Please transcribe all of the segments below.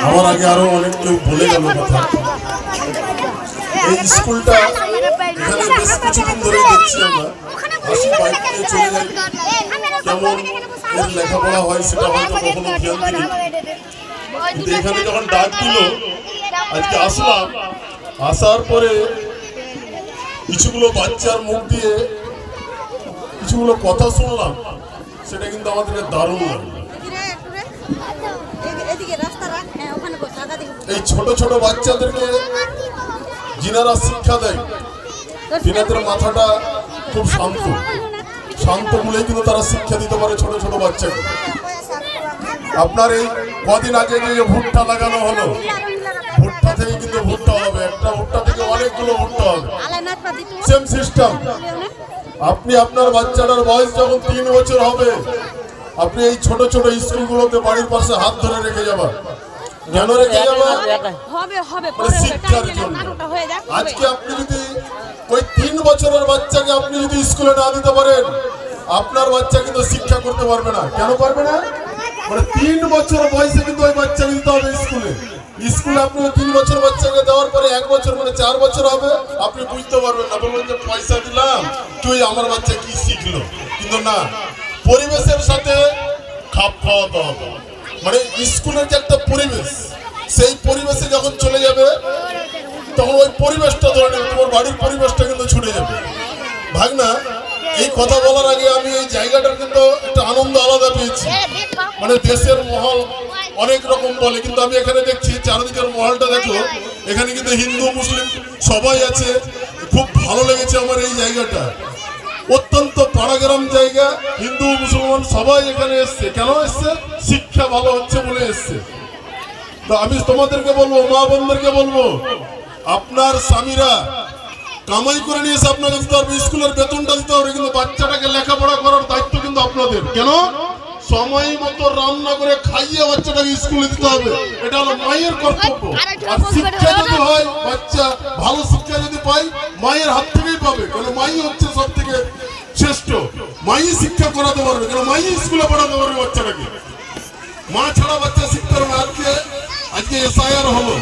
আমার আগে আরো অনেক কেউ বলে গেল কথা। এই স্কুলটা এখানে বেশ কিছুদিন ধরে দেখছি আমরা, আসি বাইক নিয়ে চলে যাই, কেমন এর লেখাপড়া হয় সেটা হয়তো কখনো ধ্যান দিই। কিন্তু এখানে যখন ডাক দিল আজকে আসলাম, আসার পরে কিছুগুলো বাচ্চার মুখ দিয়ে কিছুগুলো কথা শুনলাম, সেটা কিন্তু আমাদেরকে দারুণ লাগলো। এই ছোট ছোট বাচ্চাদেরকে যিনারা শিক্ষা দেয়, তিনাদের মাথাটা খুব শান্ত, শান্ত বলেই কিন্তু তারা শিক্ষা দিতে পারে ছোট ছোট বাচ্চাকে। আপনার এই কদিন আগে যে ভুট্টা লাগানো হলো, ভুট্টা থেকে কিন্তু ভুট্টা হবে, একটা ভুট্টা থেকে অনেকগুলো ভুট্টা হবে, সেম সিস্টেম। আপনি আপনার বাচ্চাটার বয়স যখন 3 বছর হবে, আপনি এই ছোট ছোট স্কুলগুলোতে বাড়ির পাশে হাত ধরে রেখে যাবেন, কেন রেখে যাবেন? শিক্ষার জন্য। আজকে আপনি যদি ওই 3 বছরের বাচ্চাকে আপনি যদি স্কুলে না দিতে পারেন, আপনার বাচ্চা কিন্তু শিক্ষা করতে পারবে না। কেন পারবে না? মানে 3 বছর বয়সে কিন্তু ওই বাচ্চা দিতে হবে স্কুলে। স্কুলে আপনি 3 বছর বাচ্চাকে দেওয়ার পরে 1 বছর মানে 4 বছর হবে, আপনি বুঝতে পারবেন না, বলবেন যে পয়সা দিলাম তুই আমার বাচ্চা কি শিখলো। কিন্তু না, পরিবেশের সাথে খাপ খাওয়াতে হবে। মানে স্কুলের যে একটা পরিবেশ, সেই পরিবেশে যখন চলে যাবে তখন ওই পরিবেশটা ধরে নেবে, তোমার বাড়ির পরিবেশটা কিন্তু ছুটে যাবে। ভাগনা, এই কথা বলার আগে আমি এই জায়গাটার কিন্তু একটা আনন্দ আলাদা পেয়েছি। মানে দেশের মহল অনেক রকম বলে, কিন্তু আমি এখানে দেখছি চারিদিকের মহলটা দেখো, এখানে কিন্তু হিন্দু মুসলিম সবাই আছে। খুব ভালো লেগেছে আমার এই জায়গাটা, অত্যন্ত পাড়াগ্রাম জায়গা, হিন্দু মুসলমান সবাই এখানে এসছে। কেন এসছে? শিক্ষা ভালো হচ্ছে বলে এসছে। তো আমি তোমাদেরকে বলবো, মা বোনদেরকে বলবো, আপনার স্বামীরা কামাই করে নিয়ে এসে আপনাকে দিতে হবে, স্কুলের বেতনটা দিতে হবে, কিন্তু বাচ্চাটাকে লেখাপড়া করার দায়িত্ব কিন্তু আপনাদের। কেন? সময় মতো রান্না করে খাইয়ে বাচ্চাটাকে স্কুলে দিতে হবে, এটা হলো মায়ের কর্তব্য। আর শিক্ষা যদি হয়, বাচ্চা ভালো শিক্ষা যদি পায়, মায়ের হাত থেকেই পাবে, কারণ মাই হচ্ছে সব থেকে শ্রেষ্ঠ। মাই শিক্ষা করাতে পারবে, কারণ মাই স্কুলে পড়াতে পারবে বাচ্চাটাকে। মা ছাড়া বাচ্চা শিখতে পারবে। আজকে এসআইআর হলো,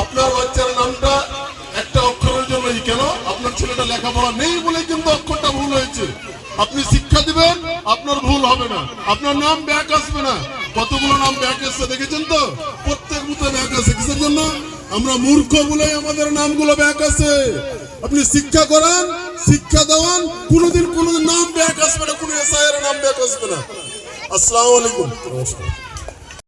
আপনার বাচ্চার নামটা একটা অক্ষরের জন্যই। কেন? আপনার ছেলেটা লেখাপড়া নেই বলে কিন্তু অক্ষরটা ভুল হয়েছে। আপনি শিক্ষা দিবেন, আপনার ভুল হবে না, আপনার নাম ব্যাক আসবে না। কতগুলো নাম ব্যাক এসছে দেখেছেন তো? প্রত্যেক বুথে ব্যাক আসে। কিসের জন্য? আমরা মূর্খ বলেই আমাদের নামগুলো ব্যাক আসে। আপনি শিক্ষা করান, শিক্ষা দেওয়ান, কোনোদিন কোনো নাম ব্যাক আসবে না, কোনো এসআইআর নাম ব্যাক আসবে না। আসসালামু আলাইকুম। নমস্কার।